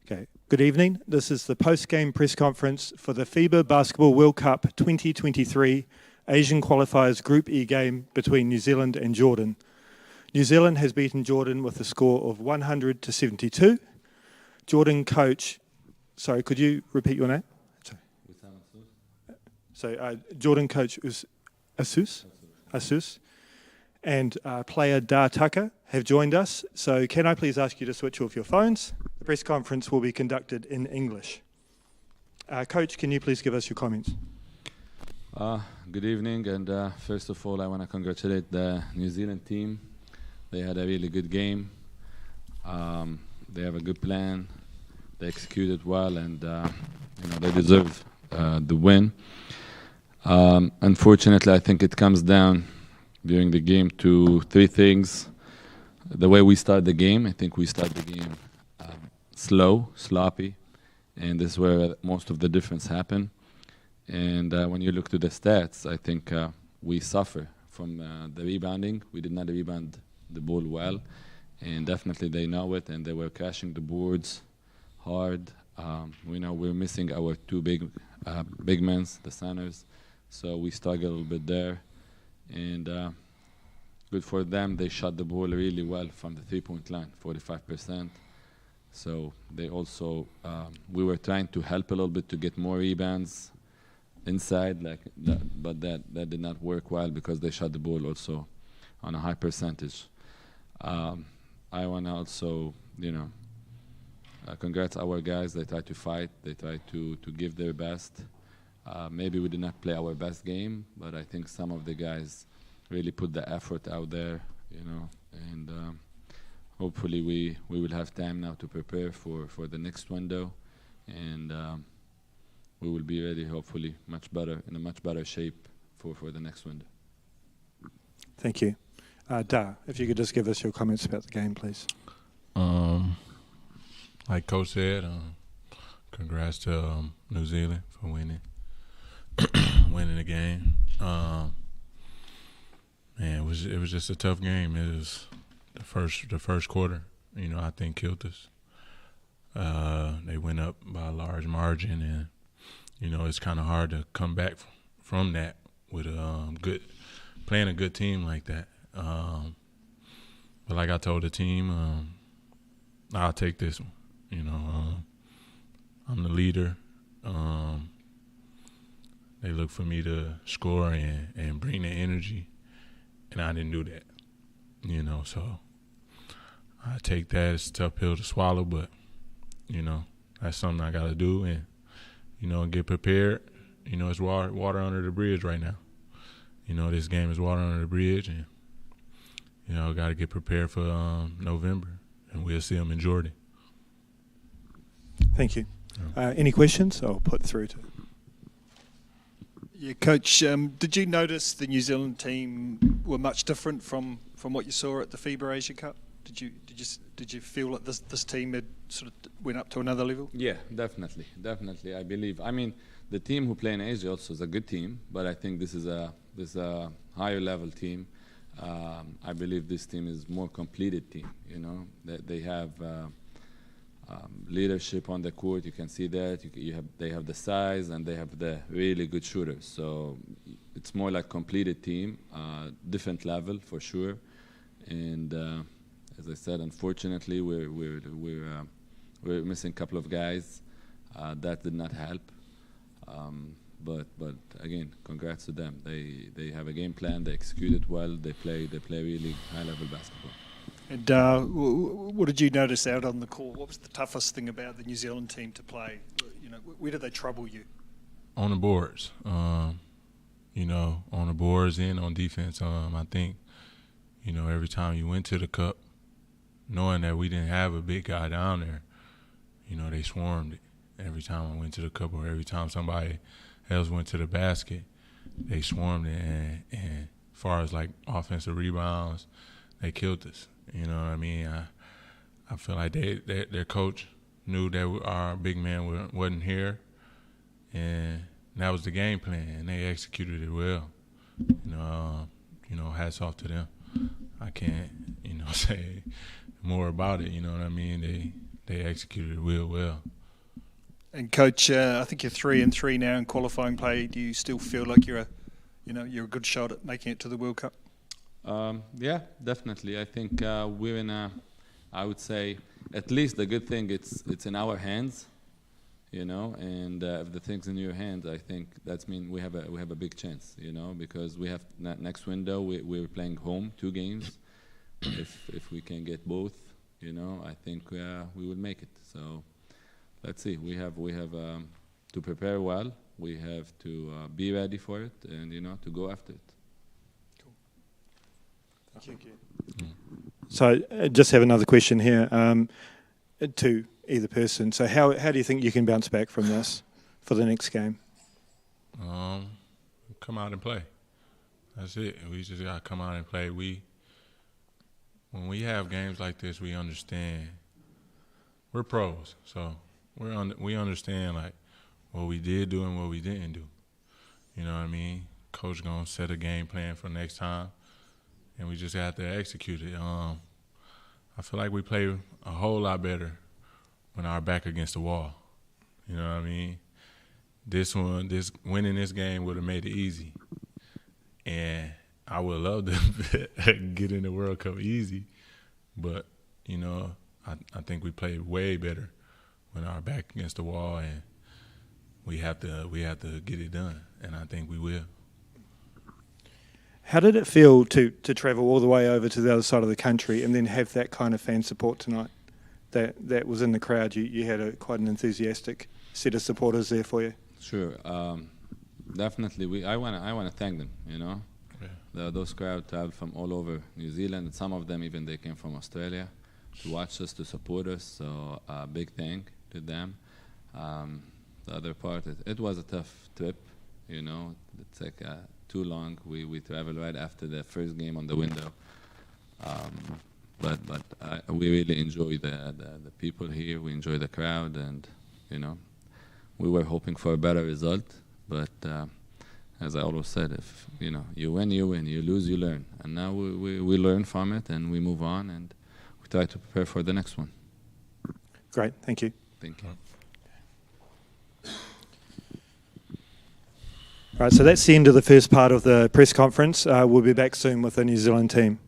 Okay. Good evening. This is the post-game press conference for the FIBA Basketball World Cup 2023 Asian Qualifiers Group E game between New Zealand and Jordan. New Zealand has beaten Jordan with a score of 100-72. Jordan coach, sorry, could you repeat your name? Jordan coach is Asus, and player Da Tucker have joined us. So can I please ask you to switch off your phones? The press conference will be conducted in English. Coach, can you please give us your comments? Good evening, and first of all, I want to congratulate the New Zealand team. They had a really good game. They have a good plan. They executed well, and they deserve the win. Unfortunately, I think it comes down during the game to three things. The way we start the game, I think we start the game slow, sloppy, and this is where most of the difference happened. And when you look to the stats, I think we suffer from the rebounding. We did not rebound the ball well, and definitely they know it, and they were crashing the boards hard. We know we're missing our two big men, the centers, so we struggle a little bit there. And good for them, they shot the ball really well from the three-point line, 45%. So they also, we were trying to help a little bit to get more rebounds inside, but that did not work well because they shot the ball also on a high percentage. I want to also, congrats our guys. They tried to fight. They tried to give their best. Maybe we did not play our best game, but I think some of the guys really put the effort out there, and hopefully we will have time now to prepare for the next window, and we will be ready, hopefully, in a much better shape for the next window. Thank you. Da, if you could just give us your comments about the game, please. Like Coach said, congrats to New Zealand for winning the game. Man, it was just a tough game. It was the first quarter, I think killed us. They went up by a large margin, and it's kind of hard to come back from that with playing a good team like that. But like I told the team, I'll take this one. I'm the leader. They look for me to score and bring the energy, and I didn't do that. So I take that. It's a tough pill to swallow, but that's something I got to do, and get prepared. It's water under the bridge right now. This game is water under the bridge, and got to get prepared for November, and we'll see them in Jordan. Thank you. Any questions? I'll put through to. Yeah, Coach. Did you notice the New Zealand team were much different from what you saw at the FIBA Asia Cup? Did you feel that this team had sort of went up to another level? Yeah, definitely. I believe. I mean, the team who play in Asia also is a good team, but I think this is a higher level team. I believe this team is more completed team. They have leadership on the court. You can see that. They have the size, and they have the really good shooters. So it's more like completed team, different level for sure. And as I said, unfortunately, we're missing a couple of guys. That did not help. But again, congrats to them. They have a game plan. They execute it well. They play really high level basketball. And what did you notice out on the court? What was the toughest thing about the New Zealand team to play? Where did they trouble you? On the boards, on the boards and on defense. I think, every time you went to the cup, knowing that we didn't have a big guy down there, they swarmed it. Every time I went to the cup, or every time somebody else went to the basket, they swarmed it. And as far as like offensive rebounds, they killed us. You know what I mean? I feel like their coach knew that our big man wasn't here, and that was the game plan, and they executed it well. Hats off to them. I can't, say more about it. You know what I mean? they executed it real well. And coach, I think you're 3-3 now in qualifying play. Do you still feel like you're a good shot at making it to the World Cup? Yeah, definitely. I think we're in a, I would say, at least the good thing, it's in our hands, and if the thing's in your hands, I think that's mean we have a big chance, because we have next window we're playing home 2 games. If we can get both, I think we will make it. So let's see. We have to prepare well. We have to be ready for it, and to go after it. Thank you. So just have another question here to either person. So how do you think you can bounce back from this for the next game? Come out and play. That's it. We just got to come out and play. When we have games like this, we understand. We're pros, so we understand like what we did do and what we didn't do. You know what I mean? Coach gonna set a game plan for next time, and we just have to execute it. I feel like we play a whole lot better when our back against the wall. You know what I mean? Winning this game would have made it easy, and I would love to get in the World Cup easy, but I think we played way better when our back against the wall, and we have to get it done, and I think we will. How did it feel to travel all the way over to the other side of the country and then have that kind of fan support tonight? That was in the crowd. You had quite an enthusiastic set of supporters there for you. Sure, definitely. I wanna thank them. Yeah. Those crowds traveled from all over New Zealand, and some of them even they came from Australia to watch us, to support us. So big thank to them. The other part, it was a tough trip. It's like too long. We traveled right after the first game on the window. But we really enjoy the people here. We enjoy the crowd, and we were hoping for a better result. But as I always said, if you win, you win. You lose, you learn. And now we learn from it, and we move on, and we try to prepare for the next one. Great, thank you. Thank you. All right, so that's the end of the first part of the press conference. We'll be back soon with the New Zealand team.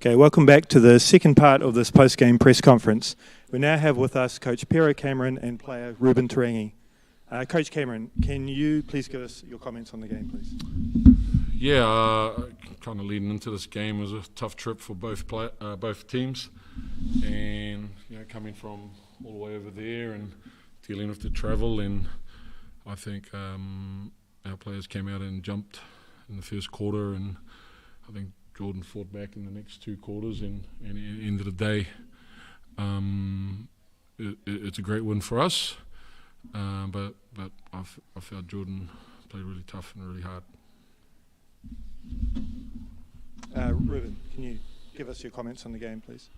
Okay, welcome back to the second part of this post-game press conference. We now have with us Coach Pero Cameron and player Ruben Tarangi. Coach Cameron, can you please give us your comments on the game, please? Yeah, kind of leading into this game was a tough trip for both teams, and coming from all the way over there and dealing with the travel, and I think our players came out and jumped in the first quarter, and I think Jordan fought back in the next two quarters, and at the end of the day, it's a great win for us. But I felt Jordan played really tough and really hard. Ruben, can you give us your comments on the game, please?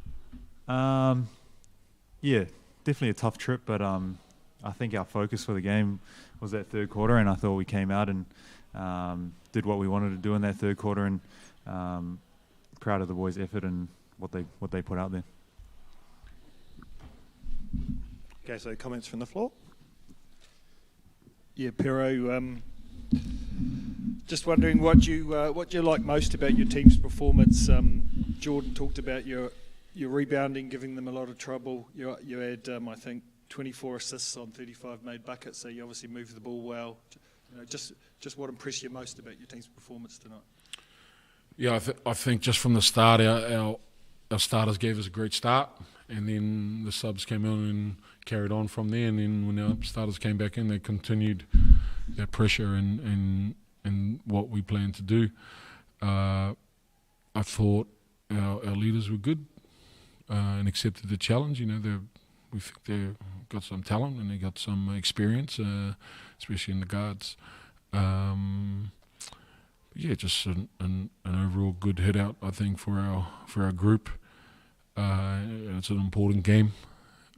Yeah, definitely a tough trip, but I think our focus for the game was that third quarter, and I thought we came out and did what we wanted to do in that third quarter, and proud of the boys' effort and what they put out there. Okay, so comments from the floor? Yeah, Pero, just wondering what you like most about your team's performance. Jordan talked about your rebounding, giving them a lot of trouble. You had, I think, 24 assists on 35 made buckets, so you obviously moved the ball well. Just what impressed you most about your team's performance tonight? Yeah, I think just from the start, our starters gave us a great start, and then the subs came on and carried on from there. And then when our starters came back in, they continued that pressure and what we planned to do. I thought our leaders were good and accepted the challenge. We think they've got some talent and they got some experience, especially in the guards. Just an overall good hit out, I think, for our group. It's an important game.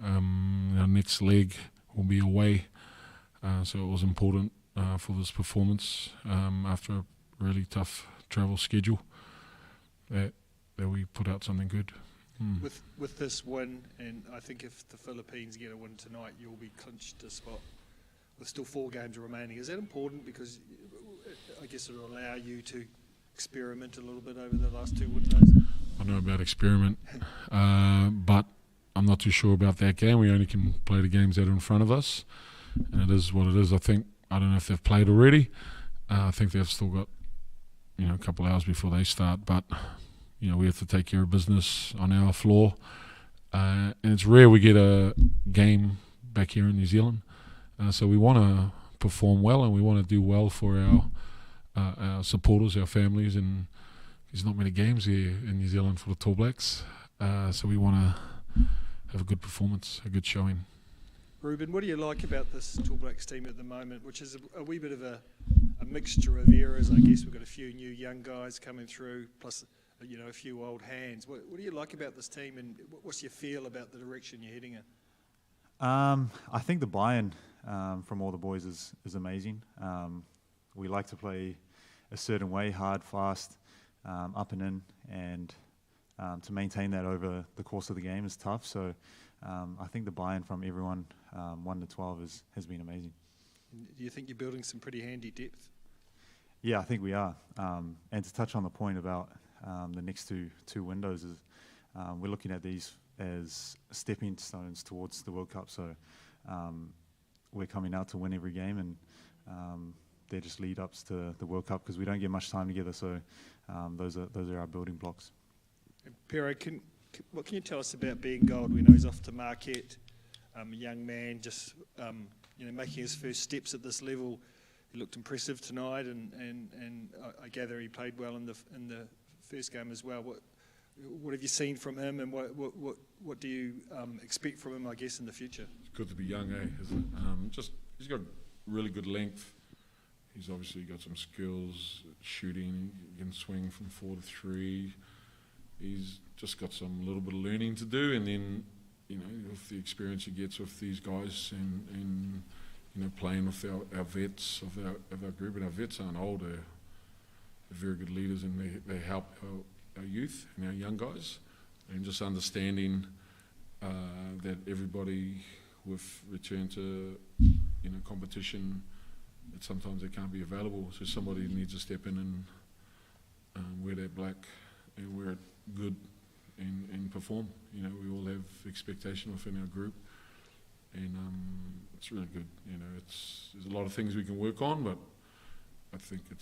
Our next leg will be away, so it was important for this performance after a really tough travel schedule that we put out something good. With this win, and I think if the Philippines get a win tonight, you'll be clinched a spot with still 4 games remaining. Is that important? Because I guess it'll allow you to experiment a little bit over the last 2 windows. I know about experiment, but I'm not too sure about that game. We only can play the games that are in front of us, and it is what it is. I don't know if they've played already. I think they've still got a couple hours before they start, but we have to take care of business on our floor, and it's rare we get a game back here in New Zealand. So we want to perform well, and we want to do well for our supporters, our families, and there's not many games here in New Zealand for the Tall Blacks. So we want to have a good performance, a good showing. Ruben, what do you like about this Tall Blacks team at the moment, which is a wee bit of a mixture of eras? I guess we've got a few new young guys coming through, plus a few old hands. What do you like about this team, and what's your feel about the direction you're heading in? I think the buy-in from all the boys is amazing. We like to play a certain way, hard, fast, up and in, and to maintain that over the course of the game is tough. So I think the buy-in from everyone, 1 to 12, has been amazing. Do you think you're building some pretty handy depth? Yeah, I think we are. And to touch on the point about the next two windows, is we're looking at these as stepping stones towards the World Cup. So we're coming out to win every game, and they're just lead-ups to the World Cup because we don't get much time together. So those are our building blocks. Pero, what can you tell us about Ben Gold? We know he's off to Marquette, a young man just making his first steps at this level. He looked impressive tonight, and I gather he played well in the first game as well. What have you seen from him, and what do you expect from him, I guess, in the future? It's good to be young, isn't it? He's got really good length. He's obviously got some skills, shooting, he can swing from 4 to 3. He's just got some little bit of learning to do, and then with the experience he gets with these guys and playing with our vets of our group, and our vets aren't old, they're very good leaders, and they help our youth and our young guys, and just understanding that everybody with return to competition, that sometimes they can't be available, so somebody needs to step in and wear that black and wear it good and perform. You know, we all have expectation within our group, and it's really good. You know, there's a lot of things we can work on, but I think it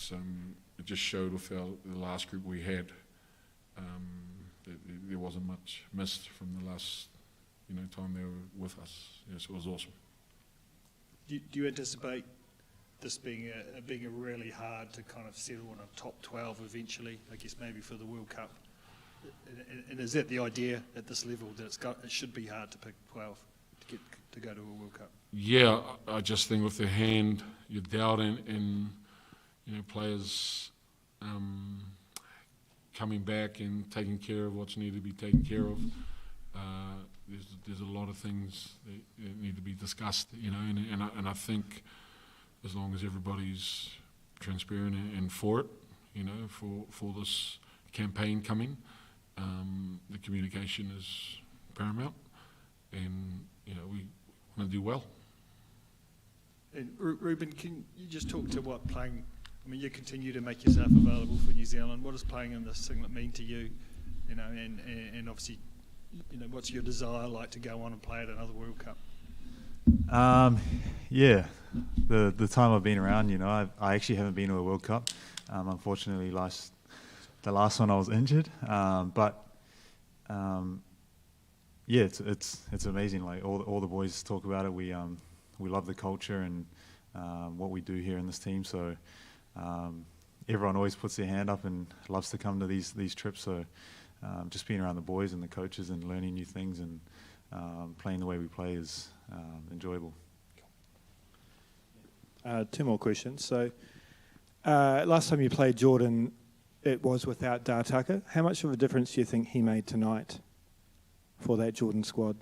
just showed with the last group we had that there wasn't much missed from the last time they were with us. Yes, it was awesome. Do you anticipate this being a really hard to kind of settle on a top 12 eventually? I guess maybe for the World Cup. And is that the idea at this level that it should be hard to pick 12 to go to a World Cup? Yeah, I just think with the hand, you're doubting in players coming back and taking care of what's needed to be taken care of. There's a lot of things that need to be discussed, and I think as long as everybody's transparent and for it, for this campaign coming, the communication is paramount, and we want to do well. And Ruben, can you just talk to what playing? I mean, you continue to make yourself available for New Zealand. What does playing in this singlet mean to you? And obviously, what's your desire like to go on and play at another World Cup? Yeah, the time I've been around, I actually haven't been to a World Cup. Unfortunately, the last one I was injured. But yeah, it's amazing. Like all the boys talk about it. We love the culture and what we do here in this team. So everyone always puts their hand up and loves to come to these trips. So just being around the boys and the coaches and learning new things and playing the way we play is enjoyable. Two more questions. So last time you played Jordan, it was without Dartaka. How much of a difference do you think he made tonight for that Jordan squad?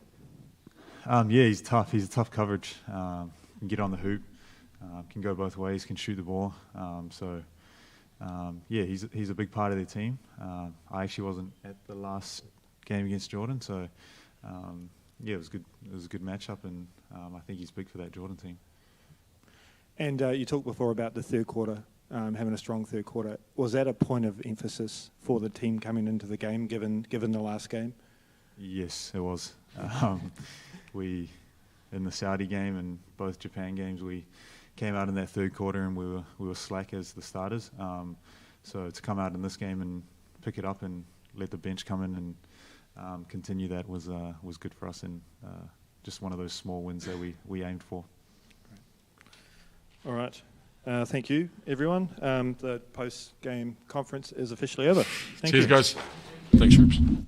Yeah, he's tough. He's a tough coverage. Can get on the hoop, can go both ways, can shoot the ball. Yeah, he's a big part of their team. I actually wasn't at the last game against Jordan, so yeah, it was good. It was a good matchup, and I think he's big for that Jordan team. And you talked before about the third quarter, having a strong third quarter. Was that a point of emphasis for the team coming into the game, given the last game? Yes, it was. We, in the Saudi game and both Japan games, we came out in that third quarter and we were slack as the starters. So to come out in this game and pick it up and let the bench come in and continue that was good for us, and just one of those small wins that we aimed for. All right. Thank you, everyone. The post-game conference is officially over. Thank you. Cheers, guys. Thanks, Roops.